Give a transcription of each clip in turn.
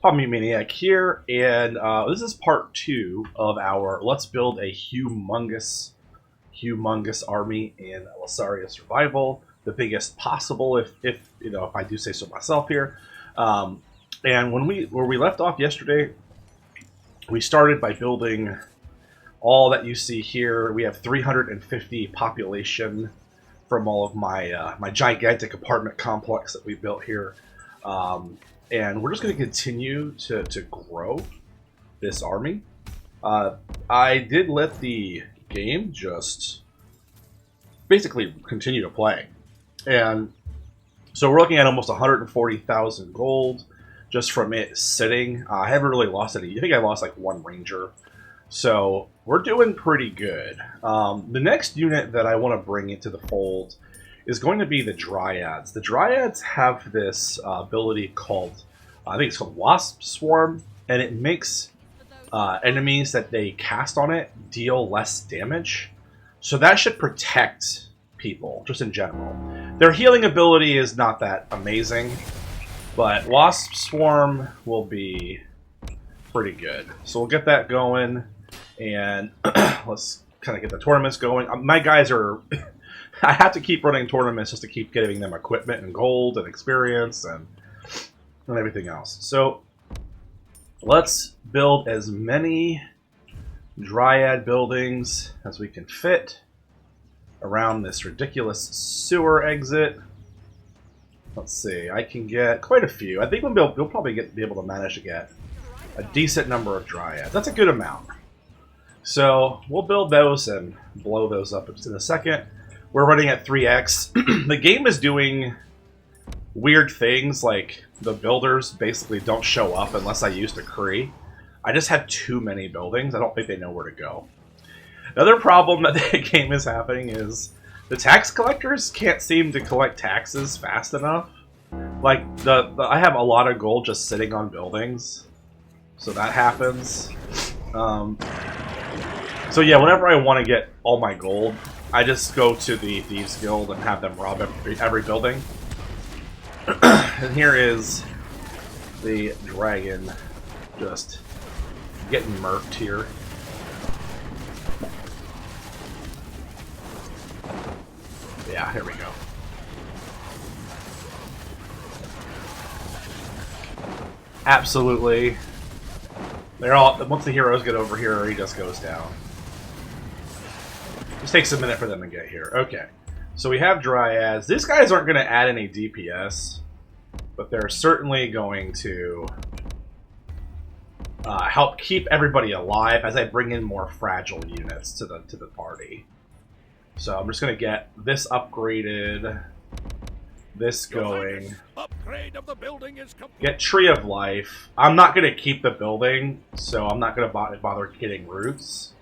Maniac here, and this is part 2 of our Let's Build a Humongous Army in Lessaria Survival, the biggest possible, if I do say so myself here. And where we left off yesterday, we started by building all that you see here. We have 350 population from all of my my gigantic apartment complex that we built here. And we're just going to continue to grow this army. I did let the game just basically continue to play. And so we're looking at almost 140,000 gold just from it sitting. I haven't really lost any. I think I lost like one ranger. So we're doing pretty good. The next unit that I want to bring into the fold is going to be the Dryads. The Dryads have this ability called, I think it's called Wasp Swarm, and it makes enemies that they cast on it deal less damage. So that should protect people, just in general. Their healing ability is not that amazing, but Wasp Swarm will be pretty good. So we'll get that going, and let's kind of get the tournaments going. My guys are... I have to keep running tournaments just to keep giving them equipment and gold and experience and everything else. So let's build as many Dryad buildings as we can fit around this ridiculous sewer exit. Let's see, I can get quite a few. I think we'll probably be able to manage to get a decent number of Dryads. That's a good amount. So we'll build those and blow those up in a second. We're running at 3x. The game is doing weird things, like the builders basically don't show up unless I use decree. I just have too many buildings. I don't think they know where to go. Another problem that the game is having is the tax collectors can't seem to collect taxes fast enough. Like, I have a lot of gold just sitting on buildings, so that happens. So yeah, whenever I want to get all my gold, I just go to the Thieves Guild and have them rob every building. And here is the dragon just getting murked here. Yeah, here we go. Absolutely. They're all, once the heroes get over here, he just goes down. Just takes a minute for them to get here. Okay. So we have Dryads. These guys aren't going to add any DPS, but they're certainly going to help keep everybody alive as I bring in more fragile units to the party. So I'm just going to get this upgraded, this going. Upgrade of the building is complete. Get Tree of Life. I'm not going to keep the building, so I'm not going to bother getting roots.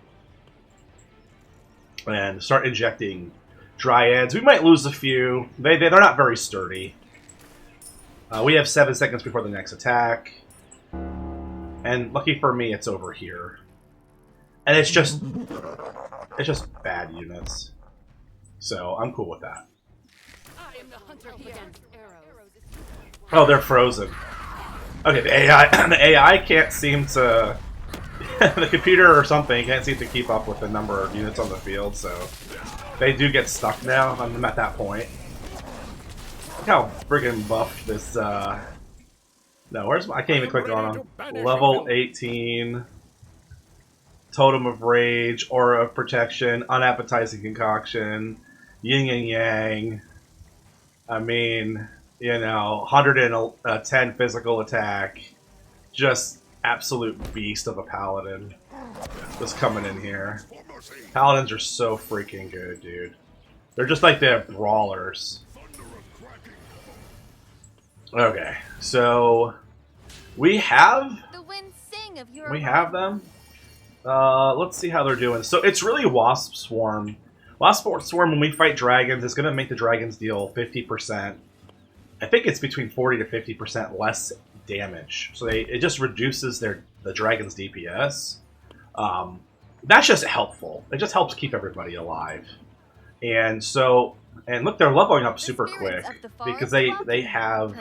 And start injecting Dryads. We might lose a few. They're not very sturdy. We have 7 seconds before the next attack. And lucky for me, it's over here. And it's just bad units. So I'm cool with that. I am the hunter here. Oh, they're frozen. Okay, the AI can't seem to... the computer or something can't seem to keep up with the number of units on the field, so they do get stuck now. I'm at that point. Look how friggin' buff this, no, where's my... I can't even click on them. Level 18. Totem of Rage, Aura of Protection, Unappetizing Concoction, Yin Yang. I mean, 110 physical attack. Just absolute beast of a paladin just coming in here. Paladins are so freaking good, dude. They're just like the brawlers. Okay, so we have them. Let's see how they're doing. So it's really Wasp Swarm. Wasp Swarm, when we fight dragons, is going to make the dragons deal 50%. I think it's between 40 to 50% less damage. So it just reduces the dragon's DPS. That's just helpful. It just helps keep everybody alive. And so, and look, they're leveling up super quick because they have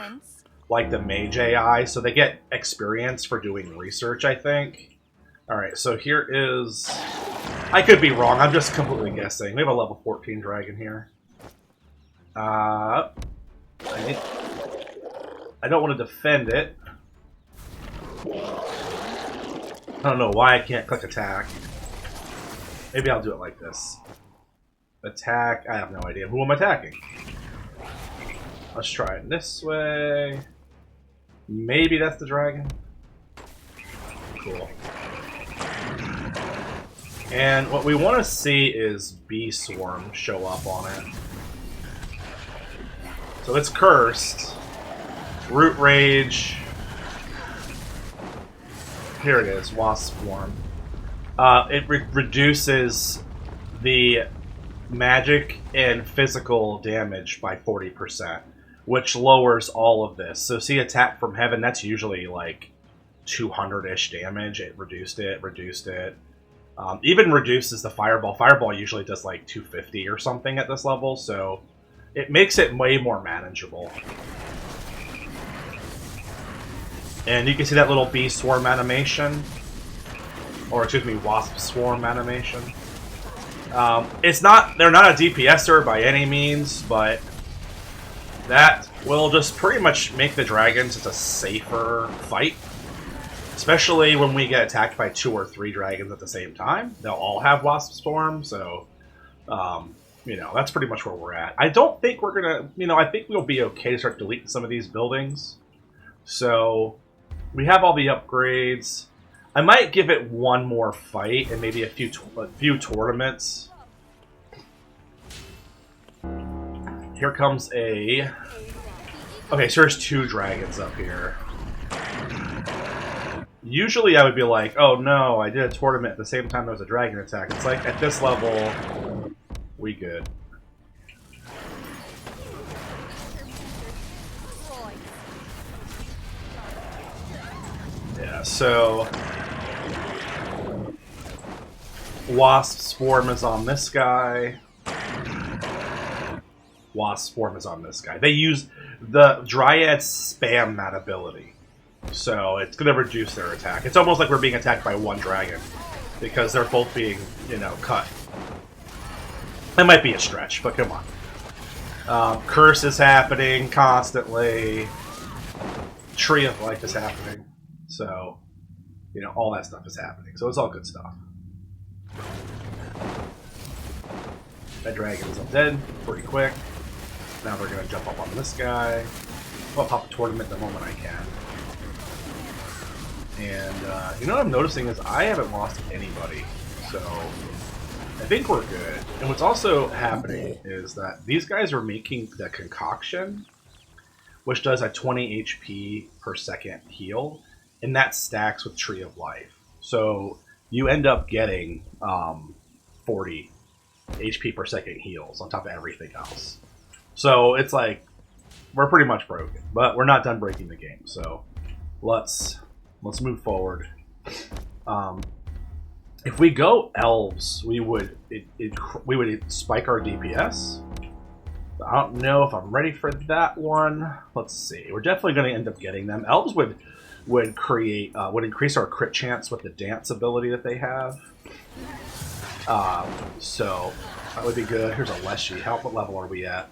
like the mage AI, so they get experience for doing research, I think. Alright, so here is... I could be wrong, I'm just completely guessing. We have a level 14 dragon here. I don't want to defend it. I don't know why I can't click attack. Maybe I'll do it like this. Attack, I have no idea. Who am I attacking? Let's try it this way. Maybe that's the dragon. Cool. And what we want to see is Bee Swarm show up on it. So it's cursed. Root Rage. Here it is, Wasp Swarm. It reduces the magic and physical damage by 40%, which lowers all of this. So see Attack from Heaven, that's usually like 200-ish damage. It reduced it. Even reduces the Fireball. Fireball usually does like 250 or something at this level, so it makes it way more manageable. And you can see that little Bee Swarm animation. Or, excuse me, Wasp Swarm animation. They're not a DPSer by any means, but that will just pretty much make the dragons just a safer fight. Especially when we get attacked by 2 or 3 dragons at the same time. They'll all have Wasp Swarm, so, you know, that's pretty much where we're at. I don't think we're gonna, you know, I think we'll be okay to start deleting some of these buildings. So, we have all the upgrades. I might give it one more fight and maybe a few tournaments. Here comes a... Okay, so there's 2 dragons up here. Usually I would be like, oh no, I did a tournament at the same time there was a dragon attack. It's like, at this level, we good. Yeah, so... Wasp Swarm is on this guy. Wasp Swarm is on this guy. They use... The Dryads spam that ability. So it's going to reduce their attack. It's almost like we're being attacked by one dragon. Because they're both being, you know, cut. That might be a stretch, but come on. Curse is happening constantly. Tree of Life is happening. So, you know, all that stuff is happening. So it's all good stuff. That dragon is dead pretty quick. Now they're going to jump up on this guy. I'll pop a tournament the moment I can. And, you know what I'm noticing is I haven't lost anybody. So, I think we're good. And what's also happening is that these guys are making the concoction, which does a 20 HP per second heal. And that stacks with Tree of Life. So, you end up getting 40 HP per second heals on top of everything else. So, it's like, we're pretty much broken. But we're not done breaking the game. So, let's move forward. If we go Elves, we would spike our DPS. I don't know if I'm ready for that one. Let's see. We're definitely going to end up getting them. Elves would increase our crit chance with the dance ability that they have. So that would be good. Here's a Leshy. What level are we at?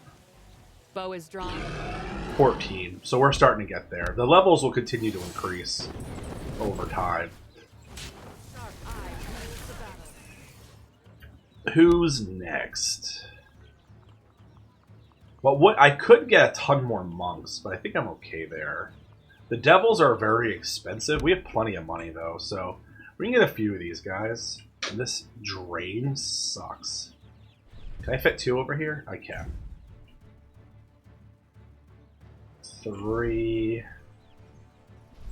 Bow is drawn. 14. So we're starting to get there. The levels will continue to increase over time. Who's next? Well, I could get a ton more monks, but I think I'm okay there. The devils are very expensive. We have plenty of money though, so we can get a few of these guys. And this drain sucks. Can I fit 2 over here? I can. 3,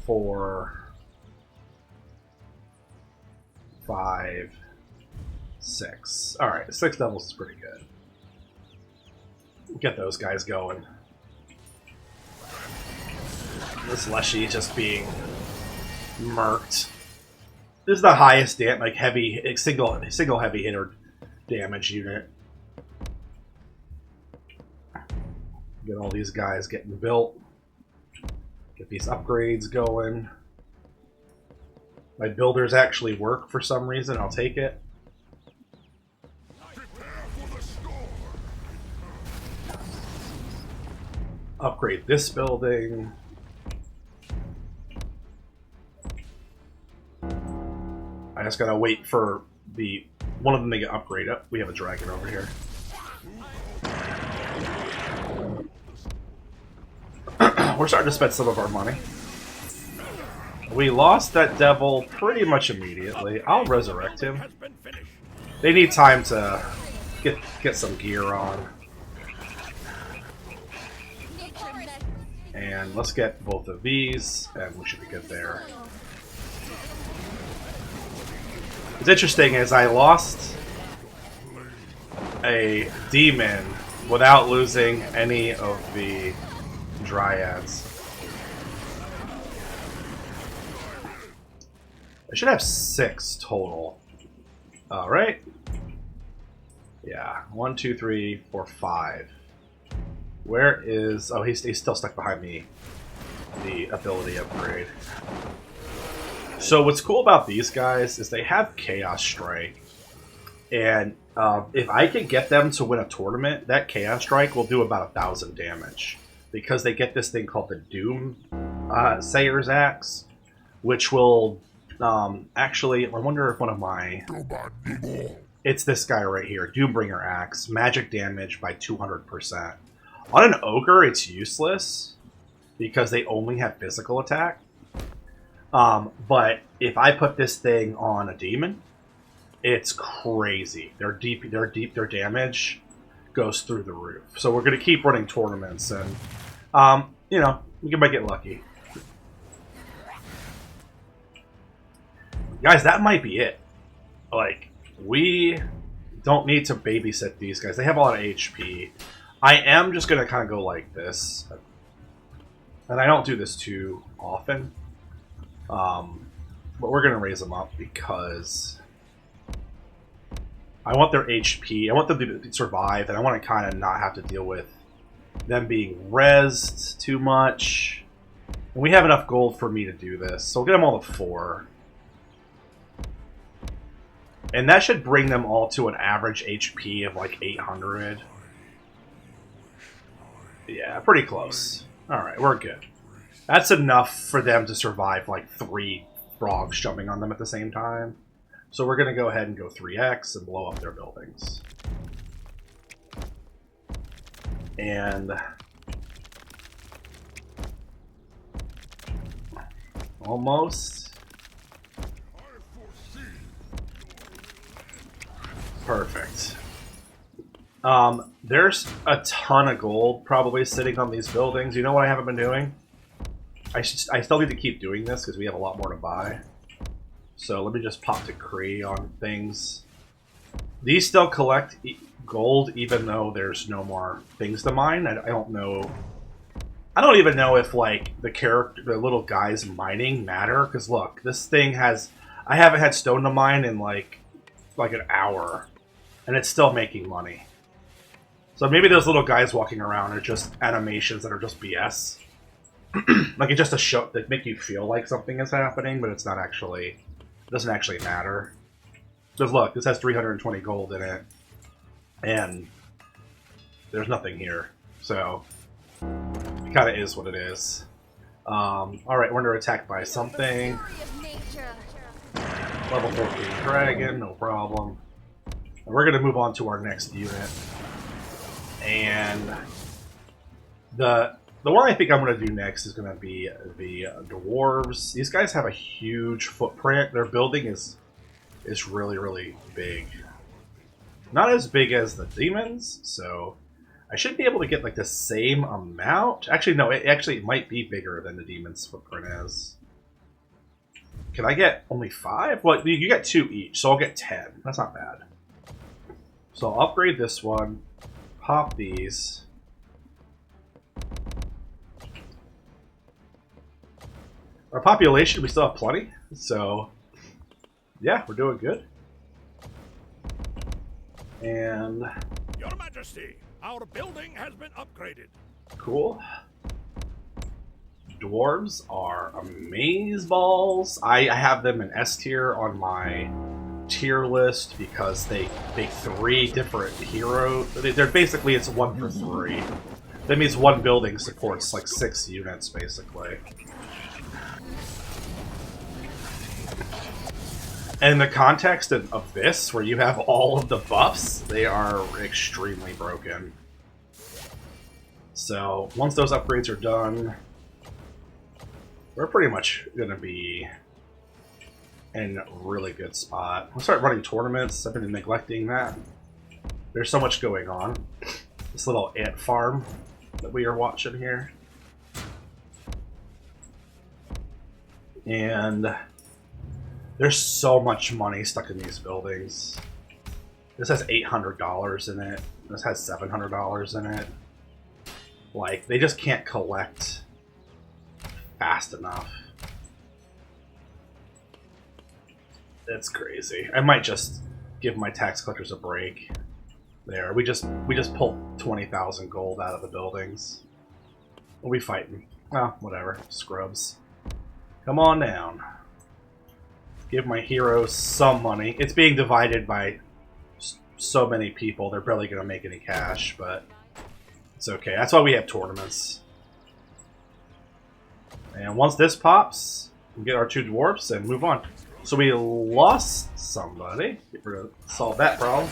4, 5, 6. Alright, 6 devils is pretty good. Get those guys going. This Leshy just being murked. This is the highest single heavy hitter damage unit. Get all these guys getting built. Get these upgrades going. My builders actually work for some reason. I'll take it. Upgrade this building. I just gotta wait for the one of them to get upgraded. We have a dragon over here. We're starting to spend some of our money. We lost that devil pretty much immediately. I'll resurrect him. They need time to get some gear on. And let's get both of these, and we should be good there. What's interesting is I lost a demon without losing any of the Dryads. I should have 6 total. Alright. Yeah. 1, 2, 3, 4, 5. Where is... Oh, he's still stuck behind me. The ability upgrade. So what's cool about these guys is they have Chaos Strike. And if I can get them to win a tournament, that Chaos Strike will do about 1,000 damage. Because they get this thing called the Doom Sayer's Axe. Which will... actually, I wonder if one of my... It's this guy right here. Doombringer Axe. Magic damage by 200%. On an ogre, it's useless because they only have physical attack. But if I put this thing on a demon, it's crazy. Their damage goes through the roof. So we're going to keep running tournaments, and you know, we might get lucky. Guys, that might be it. Like, we don't need to babysit these guys. They have a lot of HP. I am just going to kind of go like this. And I don't do this too often. But we're going to raise them up because I want their HP. I want them to survive, and I want to kind of not have to deal with them being rezzed too much. And we have enough gold for me to do this. So we'll get them all to 4. And that should bring them all to an average HP of like 800. Yeah, pretty close. Alright, we're good. That's enough for them to survive like 3 frogs jumping on them at the same time. So we're going to go ahead and go 3x and blow up their buildings. And... almost... Perfect. There's a ton of gold probably sitting on these buildings. You know what I haven't been doing? I still need to keep doing this because we have a lot more to buy. So let me just pop decree on things. These still collect gold even though there's no more things to mine. I don't know. I don't even know if like the little guys mining matter, because look, this thing has... I haven't had stone to mine in like an hour. And it's still making money. So maybe those little guys walking around are just animations that are just BS. Like it's just a show that make you feel like something is happening, but it's not actually... It doesn't actually matter. Because look, this has 320 gold in it. And there's nothing here. So it kind of is what it is. Alright, we're under attack by something. Level 14 dragon, no problem. And we're going to move on to our next unit. And the one I think I'm going to do next is going to be the Dwarves. These guys have a huge footprint. Their building is really, really big. Not as big as the demons, so I should be able to get like the same amount. Actually, no, it might be bigger than the demons' footprint is. Can I get only 5? Well, you get 2 each, so I'll get 10. That's not bad. So I'll upgrade this one, pop these. Our population, we still have plenty, so yeah, we're doing good. And... Your Majesty, our building has been upgraded. Cool. Dwarves are amazeballs. I have them in S tier on my tier list because they make 3 different heroes. They're basically, it's 1 for 3. That means one building supports like 6 units, basically. And in the context of this, where you have all of the buffs, they are extremely broken. So, once those upgrades are done, we're pretty much going to be in a really good spot. We'll start running tournaments. I've been neglecting that. There's so much going on. This little ant farm that we are watching here. And there's so much money stuck in these buildings. This has $800 in it. This has $700 in it. Like, they just can't collect fast enough. It's crazy. I might just give my tax collectors a break. There, we just pulled 20,000 gold out of the buildings. We'll be fighting. Well, whatever. Scrubs. Come on down. Give my heroes some money. It's being divided by so many people. They're barely going to make any cash, but it's okay. That's why we have tournaments. And once this pops, we get our 2 dwarfs and move on. So we lost somebody. We're going to solve that problem.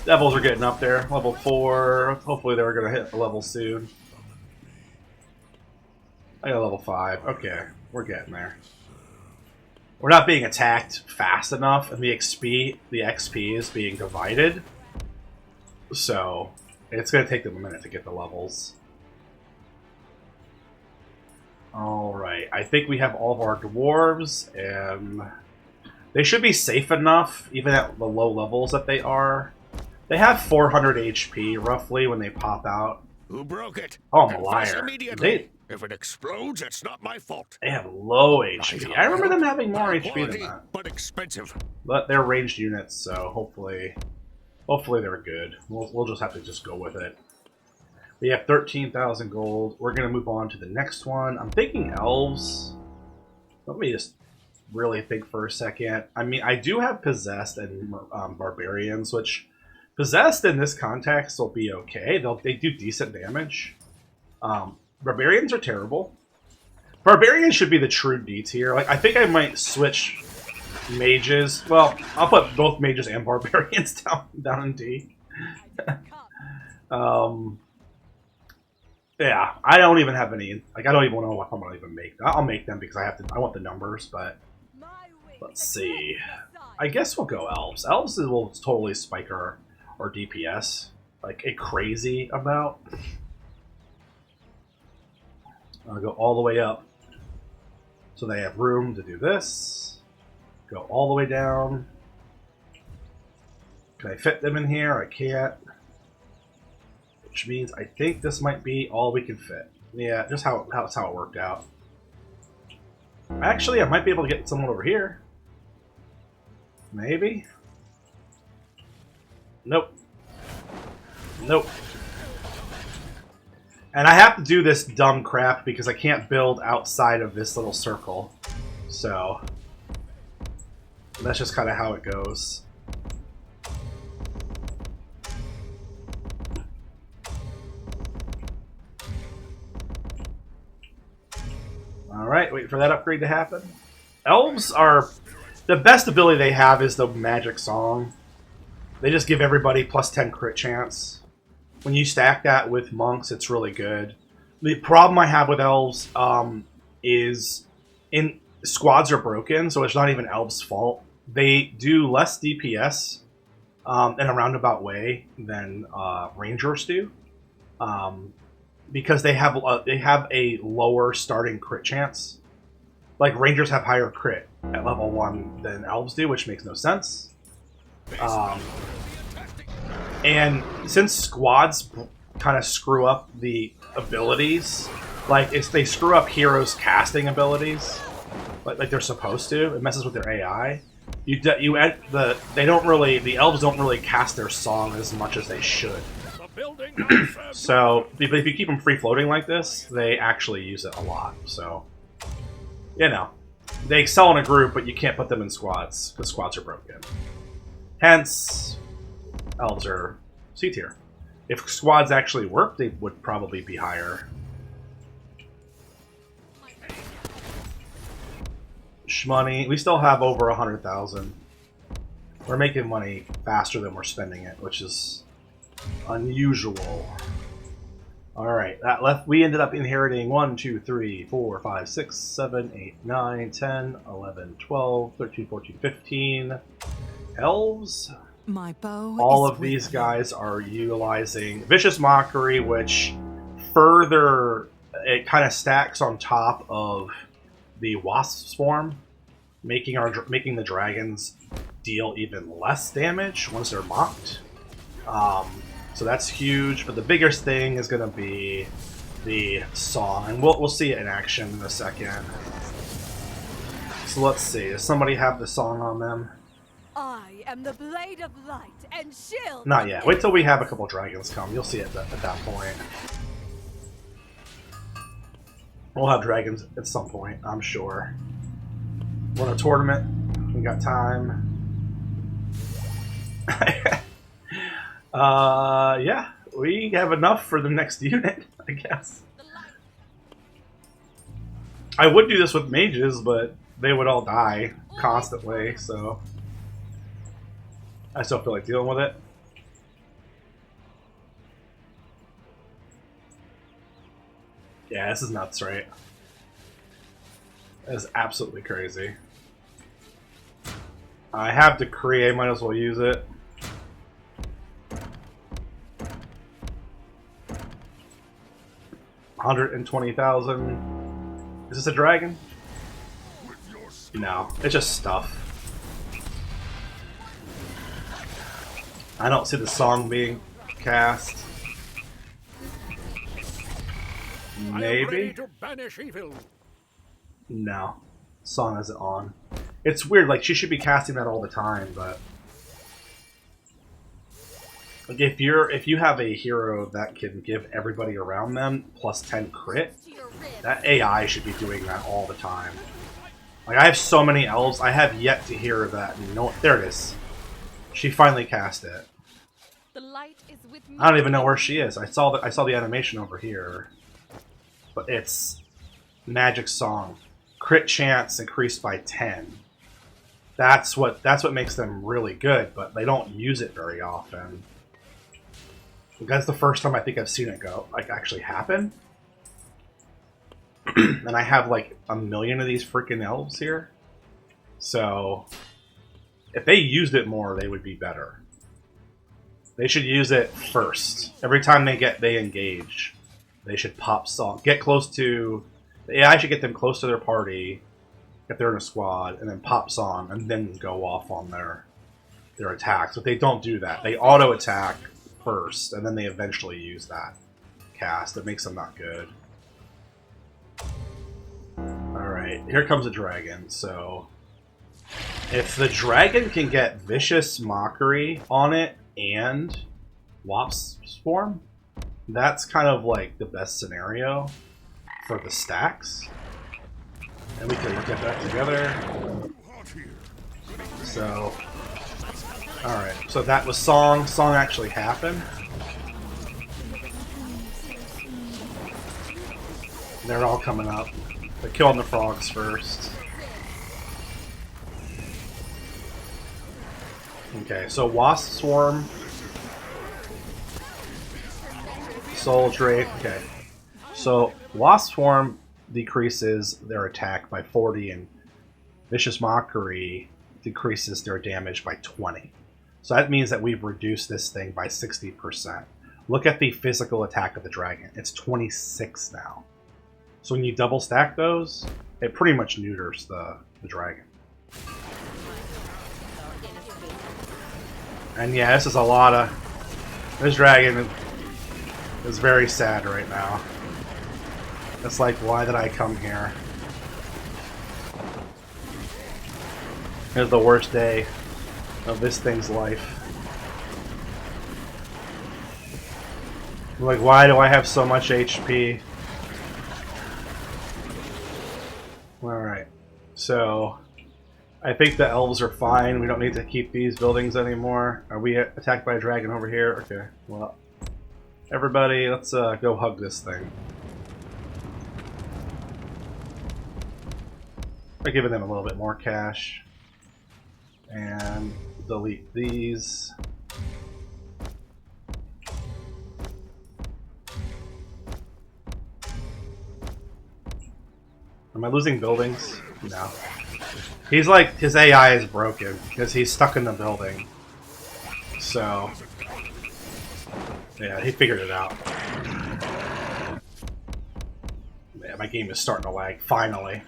Devils are getting up there. Level 4. Hopefully they're going to hit a level soon. I got level 5. Okay, we're getting there. We're not being attacked fast enough, and the XP is being divided. So it's going to take them a minute to get the levels. Alright, I think we have all of our dwarves, and they should be safe enough, even at the low levels that they are. They have 400 HP, roughly, when they pop out. Who broke it? Oh, I'm a liar. If it explodes, it's not my fault. They have low HP. I remember them having more HP than that. But expensive. But they're ranged units, so hopefully they're good. We'll just have to just go with it. We have 13,000 gold. We're going to move on to the next one. I'm thinking elves. Let me just really think for a second. I mean, I do have possessed and barbarians, which possessed in this context will be okay. They do decent damage. Barbarians are terrible. Barbarians should be the true D tier. Like, I think I might switch mages. Well, I'll put both mages and barbarians down in D. Yeah, I don't even have any. Like, I don't even know what I'm gonna even make. I'll make them because I have to. I want the numbers, but let's see. I guess we'll go elves. Elves will totally spike our DPS like a crazy amount. I'll go all the way up so they have room to do this. Go all the way down. Can I fit them in here? I can't. Which means I think this might be all we can fit. Yeah, just how it worked out. Actually, I might be able to get someone over here. Maybe. Nope. Nope. And I have to do this dumb crap because I can't build outside of this little circle. So that's just kind of how it goes. Alright, wait for that upgrade to happen. Elves are... the best ability they have is the magic song. They just give everybody plus 10 crit chance. When you stack that with monks, it's really good. The problem I have with elves is squads are broken, so it's not even elves' fault. They do less DPS in a roundabout way than rangers do, because they have a lower starting crit chance. Like, rangers have higher crit at level 1 than elves do, which makes no sense. And since squads kind of screw up the abilities, like they screw up heroes' casting abilities, like they're supposed to, it messes with their AI. The elves don't really cast their song as much as they should. The building So if you keep them free floating like this, they actually use it a lot. So, you know, they excel in a group, but you can't put them in squads because squads are broken. Hence, elves are C tier. If squads actually work, they would probably be higher. Shmoney, we still have over 100,000. We're making money faster than we're spending it, which is unusual. Alright, that left. We ended up inheriting 1, 2, 3, 4, 5, 6, 7, 8, 9, 10, 11, 12, 13, 14, 15 elves. My bow All is of these with guys are utilizing Vicious Mockery, which further, it kind of stacks on top of the Wasp Swarm, making the dragons deal even less damage once they're mocked. So that's huge. But the biggest thing is going to be the song, and we'll see it in action in a second. So let's see. Does somebody have the song on them? I am the blade of light and shield. Not yet. Wait till we have a couple dragons come. You'll see it at that point. We'll have dragons at some point, I'm sure. We're in a tournament. We got time. Yeah, we have enough for the next unit, I guess. I would do this with mages, but they would all die constantly, so I still feel like dealing with it. Yeah, this is nuts, right? That is absolutely crazy. I have Decree, I might as well use it. $120,000. Is this a dragon? No, it's just stuff. I don't see the song being cast. Maybe? To banish evil. No. Song isn't on. It's weird, like she should be casting that all the time, but like if you have a hero that can give everybody around them plus 10 crit, that AI should be doing that all the time. Like I have so many elves, I have yet to hear that. No, there it is. She finally cast it. The light is with me. I don't even know where she is. I saw the animation over here. But it's magic song. Crit chance increased by 10. That's what makes them really good, but they don't use it very often. That's the first time I think I've seen it actually happen. And I have like 1 million of these freaking elves here. So if they used it more, they would be better. They should use it first. Every time they engage, they should pop song. Get close to the AI should get them close to their party if they're in a squad, and then pop song, and then go off on their attacks. But they don't do that. They auto attack first, and then they eventually use that cast. It makes them not good. Alright, here comes a dragon. So if the dragon can get Vicious Mockery on it and Wasp Swarm, that's kind of like the best scenario for the stacks. And we can look at that together. So, alright, so that was song. Song actually happened. They're all coming up. They're killing the frogs first. Okay, so Wasp Swarm. Soul Drake. Okay. So Wasp Swarm decreases their attack by 40, and Vicious Mockery decreases their damage by 20. So that means that we've reduced this thing by 60%. Look at the physical attack of the dragon. It's 26 now. So when you double stack those, it pretty much neuters the dragon. And yeah, this is a lot of... This dragon is very sad right now. It's like, why did I come here? It's the worst day of this thing's life. I'm like, why do I have so much HP? Alright. So, I think the elves are fine. We don't need to keep these buildings anymore. Are we attacked by a dragon over here? Okay, well, everybody, let's go hug this thing. By giving them a little bit more cash. And delete these. Am I losing buildings? No. He's like, his AI is broken because he's stuck in the building. So, yeah, he figured it out. Yeah, my game is starting to lag. Finally.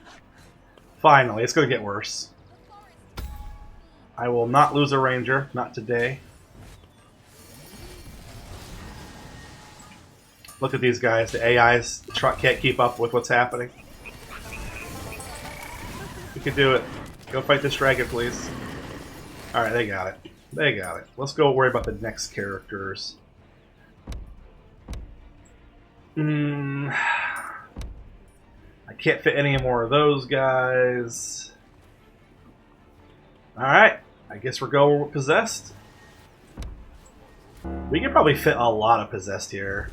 Finally, it's going to get worse. I will not lose a ranger. Not today. Look at these guys. The AIs can't keep up with what's happening. We can do it. Go fight this dragon, please. Alright, they got it. They got it. Let's go worry about the next characters. I can't fit any more of those guys. Alright, I guess we're going with Possessed. We can probably fit a lot of Possessed here.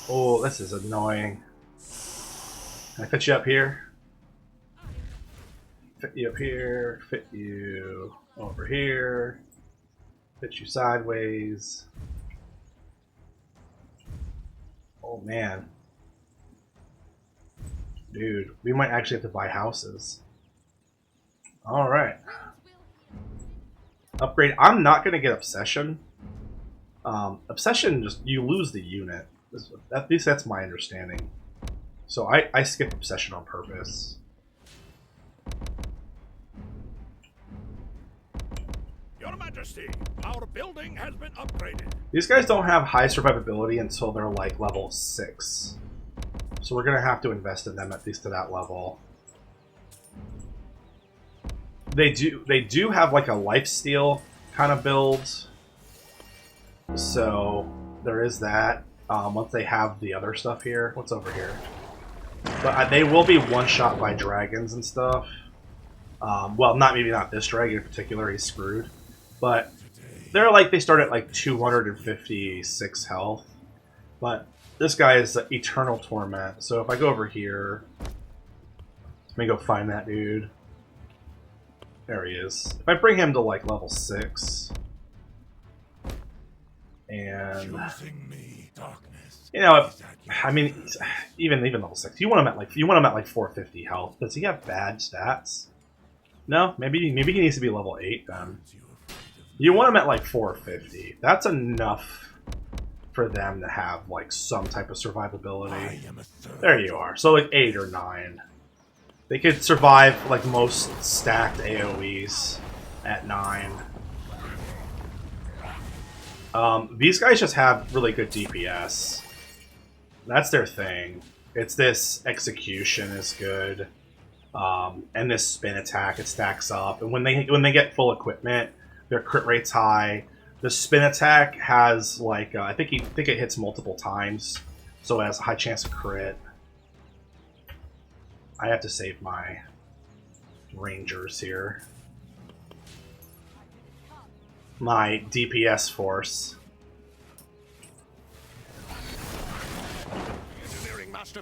Oh, this is annoying. Can I fit you up here? Fit you up here, fit you over here, fit you sideways. Oh man. Dude, we might actually have to buy houses. Alright. Upgrade. I'm not going to get Obsession. Obsession, just you lose the unit. At least that's my understanding. So I skip Obsession on purpose. Your Majesty, our building has been upgraded. These guys don't have high survivability until they're like level 6. So we're going to have to invest in them at least to that level. They do have like a lifesteal kind of build. So there is that. Once they have the other stuff here. What's over here? But they will be one-shot by dragons and stuff. Well, maybe not this dragon in particular. He's screwed. But they're like, they start at like 256 health. But this guy is Eternal Torment. So if I go over here, let me go find that dude. There he is. If I bring him to like level 6, and you know, I mean, even level 6, you want him at like 450 health. Does he have bad stats? No, maybe he needs to be level 8 then. You want him at like 450. That's enough for them to have like some type of survivability. There you are. So like 8 or 9. They could survive like most stacked AoEs at 9. These guys just have really good DPS. That's their thing. It's this execution is good, and this spin attack, it stacks up. And when they get full equipment, their crit rate's high. The spin attack has like I think it hits multiple times, so it has a high chance of crit. I have to save my rangers here. My DPS force.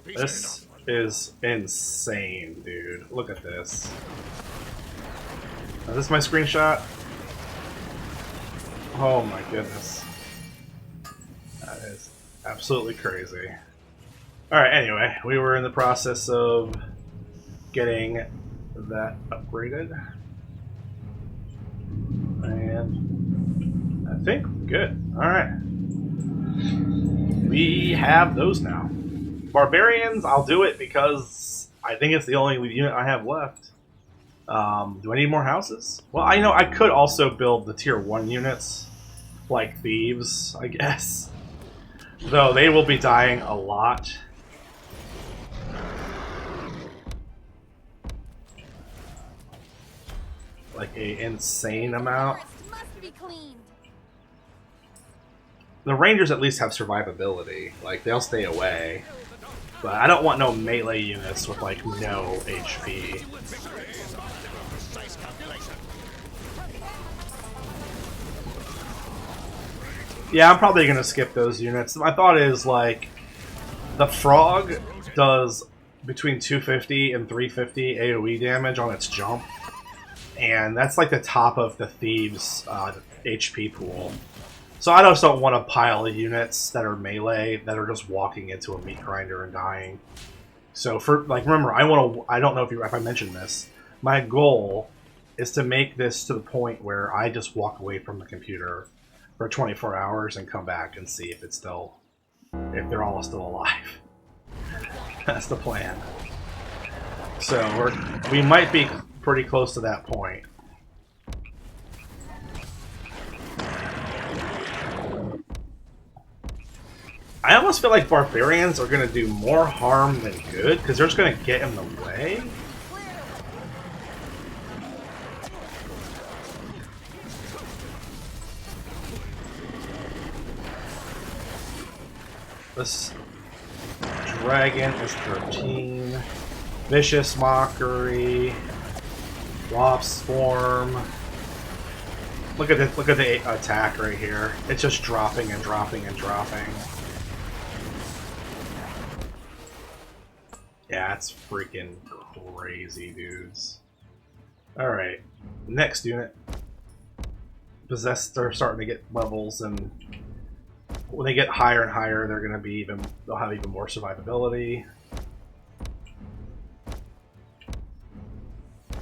This is insane, dude. Look at this. Is this my screenshot? Oh my goodness. That is absolutely crazy. Alright, anyway, we were in the process of getting that upgraded. And I think we're good. Alright. We have those now. Barbarians, I'll do it because I think it's the only unit I have left. Do I need more houses? Well, I know I could also build the tier 1 units, like Thieves, I guess. Though they will be dying a lot. Like an insane amount. Must be cleaned. the Rangers at least have survivability. Like, they'll stay away. But I don't want no melee units with, like, no HP. Yeah, I'm probably going to skip those units. My thought is, like, the Frog does between 250 and 350 AoE damage on its jump. And that's, like, the top of the Thieves' HP pool. So I just don't want to pile of units that are melee that are just walking into a meat grinder and dying. So for like, remember, I don't know if I mentioned this. My goal is to make this to the point where I just walk away from the computer for 24 hours and come back and see if if they're all still alive. That's the plan. So we might be pretty close to that point. I almost feel like barbarians are going to do more harm than good, because they're just going to get in the way. This dragon is 13. Vicious Mockery. Wasp Swarm. Look at the attack right here. It's just dropping and dropping and dropping. Yeah, it's freaking crazy, dudes. Alright, next unit. Possessed are starting to get levels, and when they get higher and higher, they'll have even more survivability.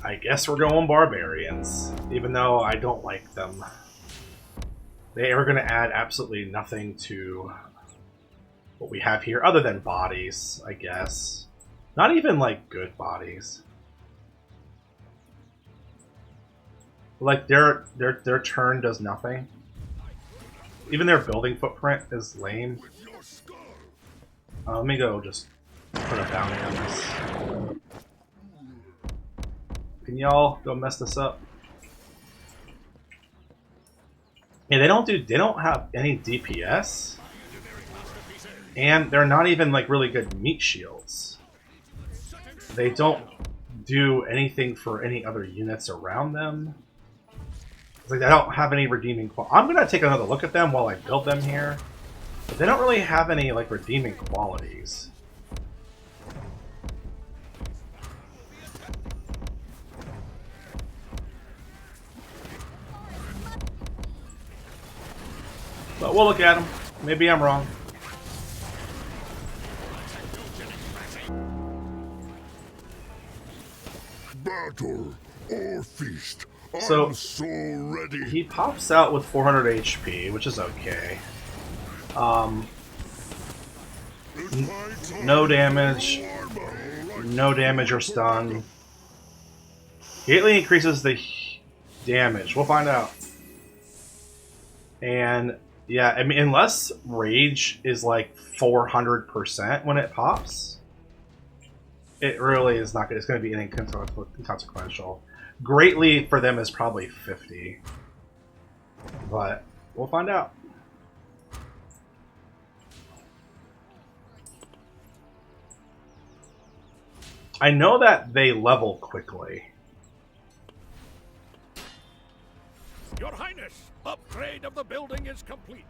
I guess we're going barbarians, even though I don't like them. They are going to add absolutely nothing to what we have here, other than bodies, I guess. Not even, like, good bodies. Like, their turn does nothing. Even their building footprint is lame. Let me go just put a bounty on this. Can y'all go mess this up? Yeah, they don't have any DPS. And they're not even, like, really good meat shields. They don't do anything for any other units around them. It's like they don't have any redeeming quality. I'm gonna take another look at them while I build them here. But they don't really have any, like, redeeming qualities. But we'll look at them. Maybe I'm wrong. Battle or feast. So, I'm so ready. He pops out with 400 HP, which is okay. No damage. No damage or stun. Greatly increases the damage. We'll find out. And yeah, I mean, unless rage is like 400% when it pops, it really is not good. It's going to be inconsequential. Greatly for them is probably 50, but we'll find out. I know that they level quickly. Your Highness, upgrade of the building is complete.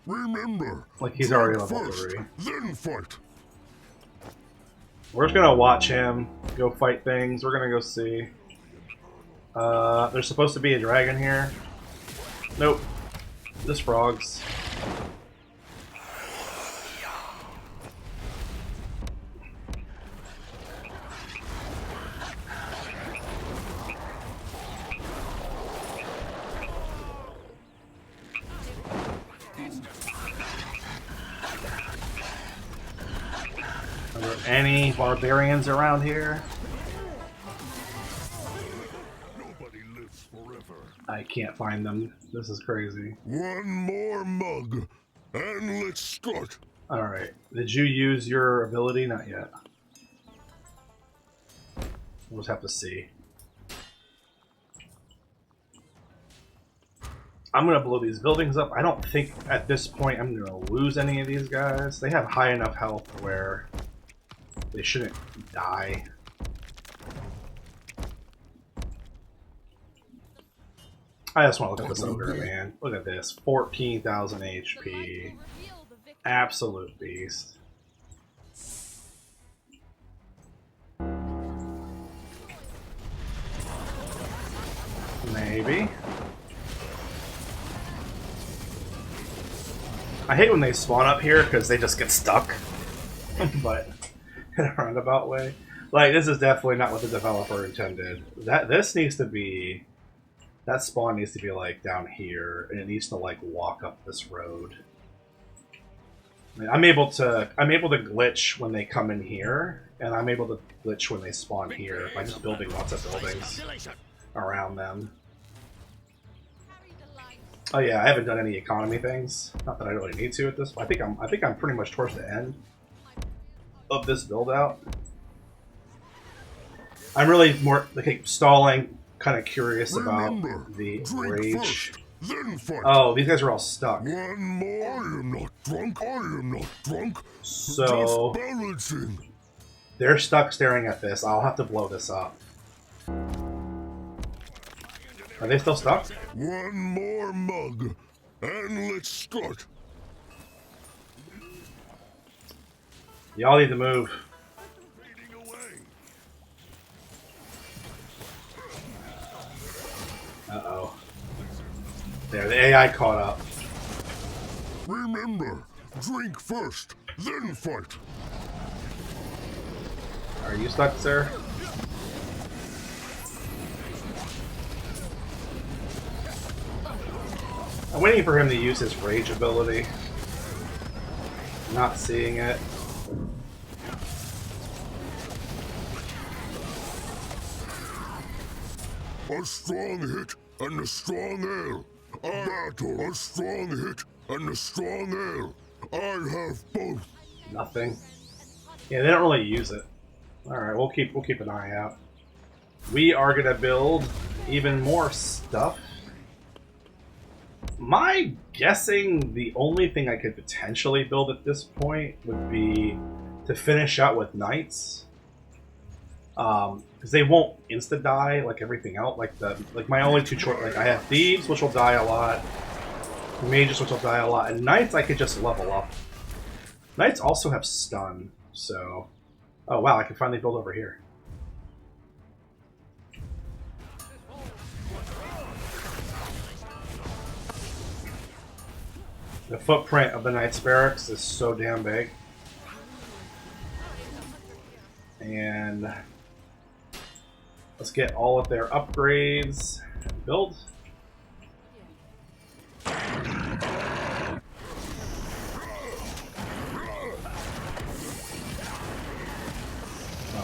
Remember, Like he's already level 3. Then fight. We're just gonna watch him go fight things. We're gonna go see. There's supposed to be a dragon here. Nope. Just frogs. Are there any barbarians around here? Nobody lives forever. I can't find them. This is crazy. One more mug, and let's start. Alright. Did you use your ability? Not yet. We'll just have to see. I'm gonna blow these buildings up. I don't think at this point I'm gonna lose any of these guys. They have high enough health where they shouldn't die. I just want to look at this ogre, man. Look at this. 14,000 HP. Absolute beast. Maybe. I hate when they spawn up here because they just get stuck. But in a roundabout way. Like, this is definitely not what the developer intended. This needs to be... That spawn needs to be, like, down here, and it needs to, like, walk up this road. I mean, I'm able to glitch when they come in here, and I'm able to glitch when they spawn here by just building lots of buildings around them. Oh yeah, I haven't done any economy things. Not that I really need to at this point. I think I'm pretty much towards the end of this build out. I'm really more like stalling, kind of curious about the rage. Oh, these guys are all stuck. One more. I am not drunk. I am not drunk. So just balancing. They're stuck staring at this. I'll have to blow this up. Are they still stuck? One more mug, and let's start. Y'all need to move. Uh-oh. There, the AI caught up. Remember, drink first, then fight. Are you stuck, sir? I'm waiting for him to use his rage ability. Not seeing it. A strong hit and a strong ale. A battle. A strong hit and a strong ale. I have both. Nothing. Yeah, they don't really use it. Alright, we'll keep an eye out. We are gonna build even more stuff. My guessing the only thing I could potentially build at this point would be to finish out with knights. Because they won't insta die like everything else. Like my only two choices, like I have thieves, which will die a lot, mages, which will die a lot, and knights I could just level up. Knights also have stun, so oh wow, I can finally build over here. The footprint of the Knight's Barracks is so damn big. And let's get all of their upgrades and build.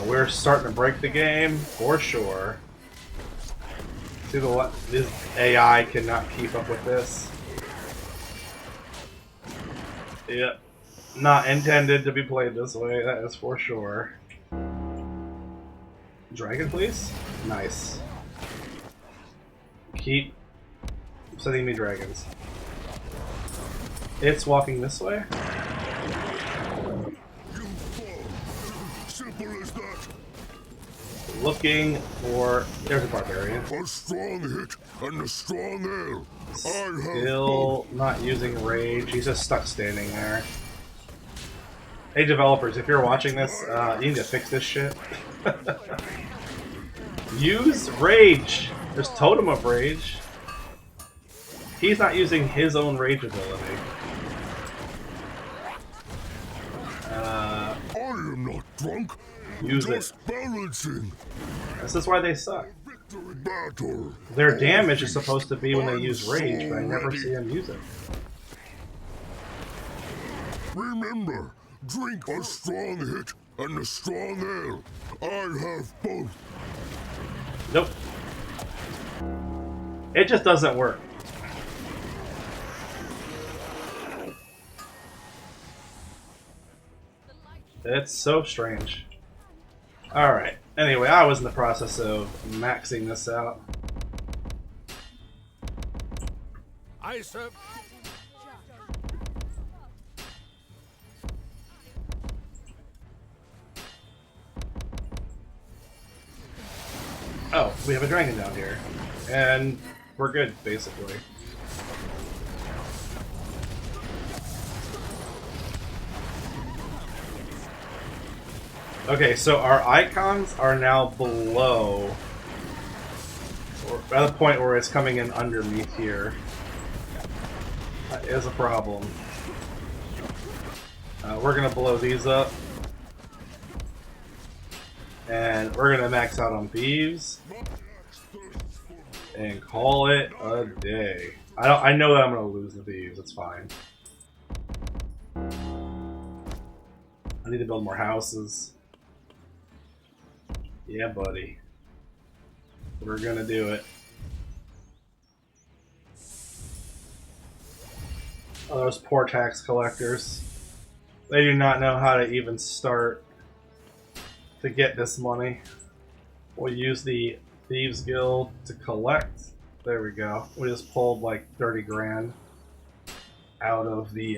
We're starting to break the game for sure. See this AI cannot keep up with this. Yep. Not intended to be played this way, that is for sure. Dragon, please? Nice. Keep sending me dragons. It's walking this way. Simple as that. Looking for... There's a barbarian. A strong hit and a strong ale. Still not using rage. He's just stuck standing there. Hey developers, if you're watching this, you need to fix this shit. Use rage. There's Totem of Rage. He's not using his own rage ability. I am not drunk. Use just it. Balancing. This is why they suck. Battle. Their damage is supposed to be when they use rage, but I never see them use it. Remember, drink a strong hit and a strong ale. I have both. Nope. It just doesn't work. It's so strange. Alright. Anyway, I was in the process of maxing this out. I serve. Oh, we have a dragon down here. And we're good, basically. Okay, so our icons are now below, or at the point where it's coming in underneath here. That is a problem. We're gonna blow these up, and we're gonna max out on thieves and call it a day. I know that I'm gonna lose the thieves. It's fine. I need to build more houses. Yeah, buddy. We're gonna do it. Oh, those poor tax collectors. They do not know how to even start to get this money. We'll use the Thieves Guild to collect. There we go. We just pulled like 30 grand out of the